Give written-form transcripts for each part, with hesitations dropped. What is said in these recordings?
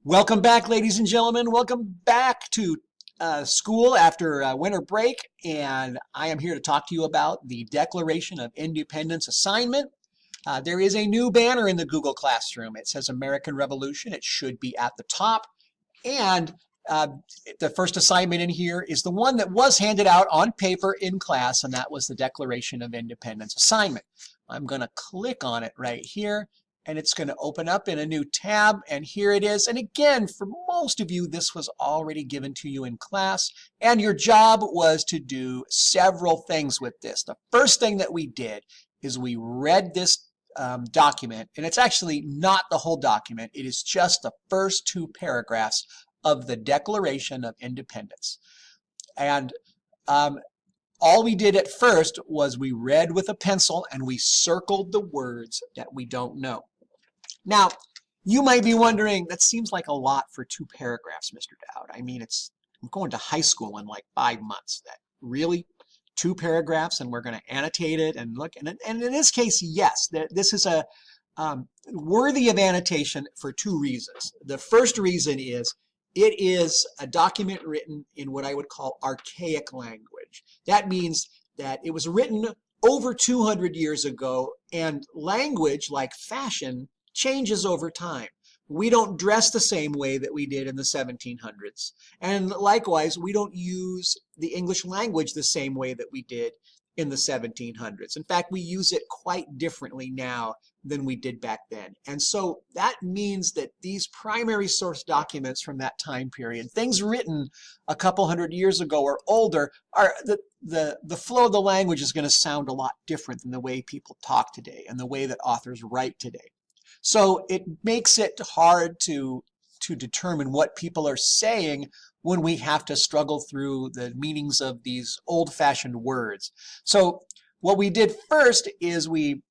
Welcome back, ladies and gentlemen. Welcome back to school after winter break. And I am here to talk to you about the Declaration of Independence assignment. There is a new banner in the Google Classroom. It says American Revolution. It should be at the top. And the first assignment in here is the one that was handed out on paper in class, and that was the Declaration of Independence assignment. I'm going to click on it right here, and it's going to open up in a new tab, and here it is. And again, for most of you, this was already given to you in class, and your job was to do several things with this. The first thing that we did is we read this document, and it's actually not the whole document. It is just the first two paragraphs of the Declaration of Independence. And all we did at first was we read with a pencil and we circled the words that we don't know. Now, you might be wondering, that seems like a lot for two paragraphs, Mr. Dowd. I mean, I'm going to high school in like 5 months. That really? Two paragraphs, and we're going to annotate it and look. And in this case, yes, this is a worthy of annotation for two reasons. The first reason is it is a document written in what I would call archaic language. That means that it was written over 200 years ago, and language, like fashion, changes over time. We don't dress the same way that we did in the 1700s. And likewise, we don't use the English language the same way that we did in the 1700s. In fact, we use it quite differently now than we did back then. And so that means that these primary source documents from that time period, things written a couple hundred years ago or older, are the flow of the language is going to sound a lot different than the way people talk today and the way that authors write today. So it makes it hard to determine what people are saying when we have to struggle through the meanings of these old-fashioned words. So what we did first is we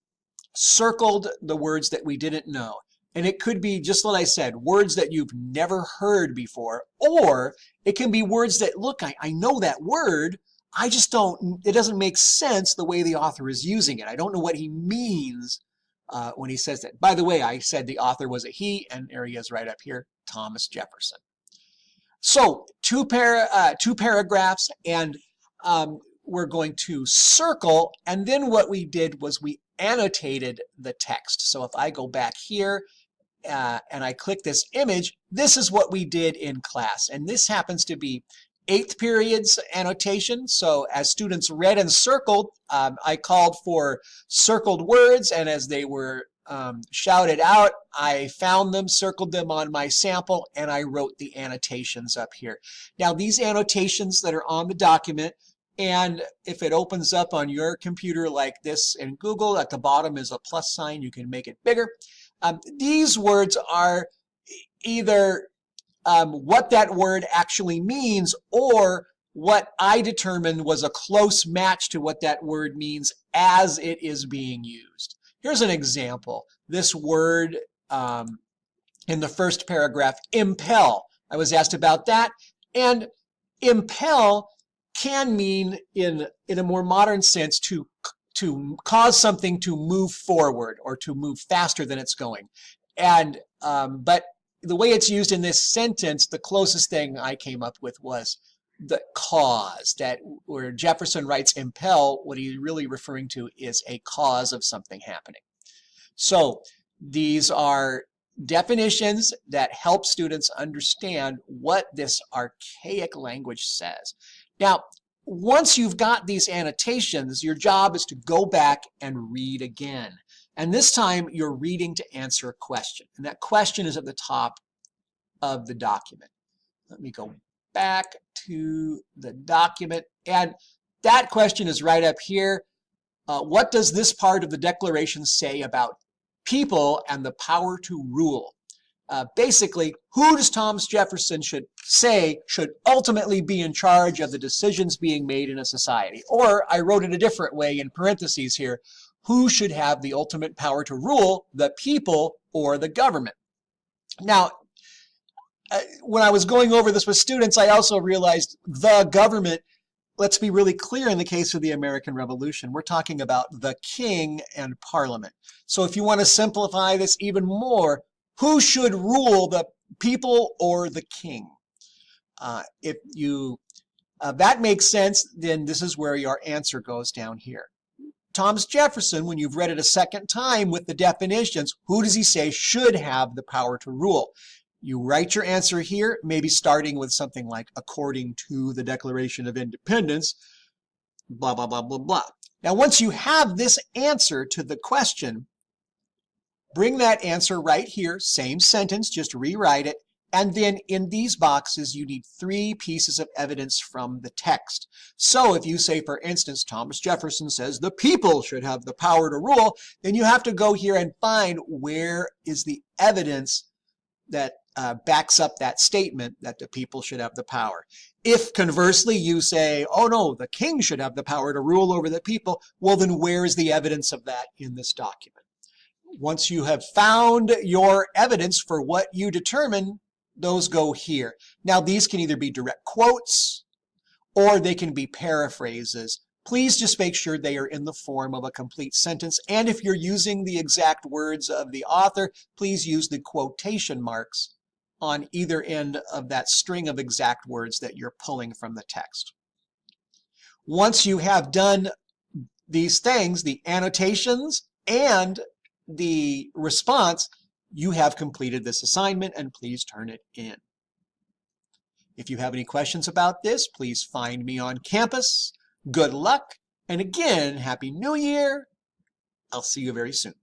circled the words that we didn't know. And it could be, just what I said, words that you've never heard before, or it can be words that, look, I know that word, I just don't, it doesn't make sense the way the author is using it. I don't know what he means when he says that. By the way, I said the author was a he, and there he is right up here, Thomas Jefferson. So two paragraphs, and we're going to circle, and then what we did was we annotated the text. So if I go back here and I click this image, this is what we did in class. And this happens to be 8th period's annotation. So as students read and circled, I called for circled words, and as they were shouted out, I found them, circled them on my sample, and I wrote the annotations up here. Now, these annotations that are on the document, and if it opens up on your computer like this in Google, at the bottom is a plus sign. You can make it bigger. These words are either what that word actually means, or what I determined was a close match to what that word means as it is being used. Here's an example. This word in the first paragraph, impel. I was asked about that, and impel can mean in a more modern sense to cause something to move forward or to move faster than it's going. And but the way it's used in this sentence, the closest thing I came up with was the cause, that where Jefferson writes impel, what he's really referring to is a cause of something happening. So these are definitions that help students understand what this archaic language says. Now, once you've got these annotations, your job is to go back and read again. And this time, you're reading to answer a question. And that question is at the top of the document. Let me go back to the document. And that question is right up here. What does this part of the Declaration say about people and the power to rule? Basically, who does Thomas Jefferson should ultimately be in charge of the decisions being made in a society? Or I wrote it a different way in parentheses here. Who should have the ultimate power to rule, the people or the government? Now, when I was going over this with students, I also realized the government, let's be really clear in the case of the American Revolution, we're talking about the king and parliament. So if you want to simplify this even more, who should rule people or the king. If you that makes sense, then this is where your answer goes down here. Thomas Jefferson, when you've read it a second time with the definitions, who does he say should have the power to rule? You write your answer here, maybe starting with something like, according to the Declaration of Independence, blah, blah, blah, blah, blah. Now, once you have this answer to the question, bring that answer right here, same sentence, just rewrite it. And then in these boxes, you need 3 pieces of evidence from the text. So if you say, for instance, Thomas Jefferson says the people should have the power to rule, then you have to go here and find where is the evidence that backs up that statement that the people should have the power. If conversely you say, oh no, the king should have the power to rule over the people, well then where is the evidence of that in this document? Once you have found your evidence for what you determine, those go here. Now these can either be direct quotes or they can be paraphrases. Please just make sure they are in the form of a complete sentence. And if you're using the exact words of the author, please use the quotation marks on either end of that string of exact words that you're pulling from the text. Once you have done these things, the annotations and the response, you have completed this assignment and please turn it in. If you have any questions about this, please find me on campus. Good luck, and again, Happy New Year. I'll see you very soon.